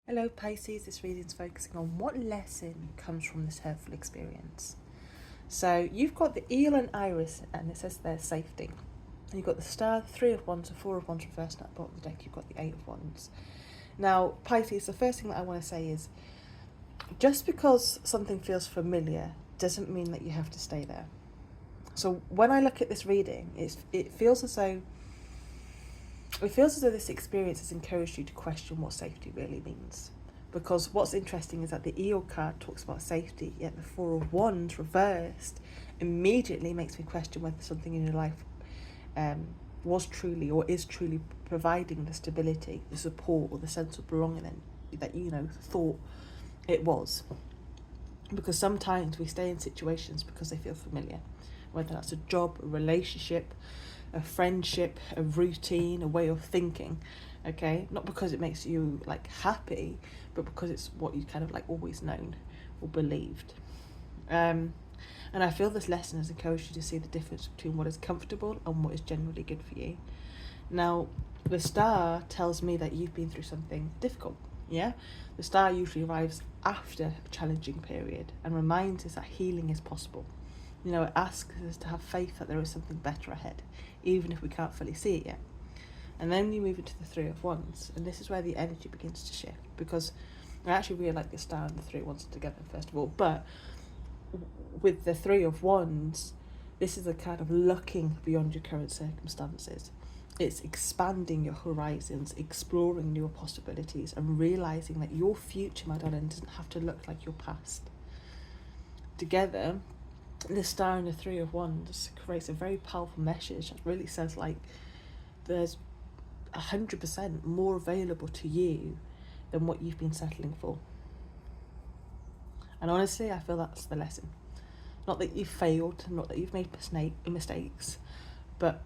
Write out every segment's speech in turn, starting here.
Hello Pisces, this reading is focusing on what lesson comes from this hurtful experience. So you've got the eel and iris, and it says there's safety. You've got the star, the 3 of wands, the 4 of wands reversed, and at the bottom of the deck you've got the 8 of wands. Now Pisces, the first thing that I want to say is, just because something feels familiar doesn't mean that you have to stay there. So when I look at this reading, it feels as though this experience has encouraged you to question what safety really means. Because what's interesting is that the eel card talks about safety, yet the 4 of wands reversed immediately makes me question whether something in your life was truly or is truly providing the stability, the support, or the sense of belonging that you thought it was. Because sometimes we stay in situations because they feel familiar, whether that's a job, a relationship, a friendship, a routine, a way of thinking, okay? Not because it makes you happy, but because it's what you kind of always known or believed. And I feel this lesson has encouraged you to see the difference between what is comfortable and what is genuinely good for you. Now, the star tells me that you've been through something difficult, yeah? The star usually arrives after a challenging period and reminds us that healing is possible. It asks us to have faith that there is something better ahead, even if we can't fully see it yet. And then you move into the 3 of wands, and this is where the energy begins to shift, because I actually really like the star and the 3 of wands together, first of all, but with the 3 of wands, this is a kind of looking beyond your current circumstances. It's expanding your horizons, exploring newer possibilities, and realising that your future, my darling, doesn't have to look like your past. Together, the star and the 3 of wands creates a very powerful message that really says there's 100% more available to you than what you've been settling for. And honestly, I feel that's the lesson. Not that you've failed, not that you've made mistakes, but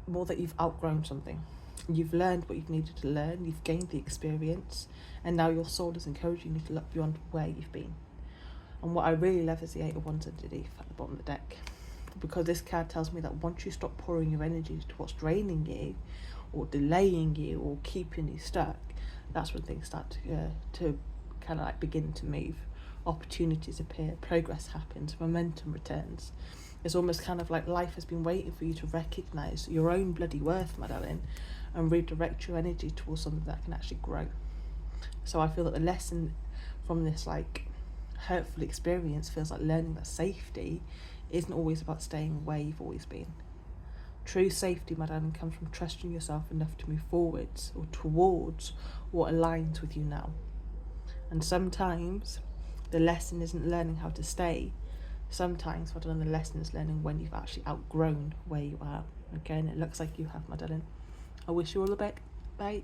more that you've outgrown something. You've learned what you've needed to learn, you've gained the experience, and now your soul is encouraging you to look beyond where you've been. And what I really love is the 8 of wands underneath at the bottom of the deck, because this card tells me that once you stop pouring your energy to what's draining you or delaying you or keeping you stuck, that's when things start to kind of begin to move. Opportunities appear, progress happens, momentum returns. It's almost kind of like life has been waiting for you to recognise your own bloody worth, my darling, and redirect your energy towards something that can actually grow. So I feel that the lesson from this hurtful experience feels like learning that safety isn't always about staying where you've always been. True safety, my darling, comes from trusting yourself enough to move forwards or towards what aligns with you now. And sometimes the lesson isn't learning how to stay. Sometimes, my darling, the lesson is learning when you've actually outgrown where you are. Okay, and it looks like you have, my darling. I wish you all the best. Bye.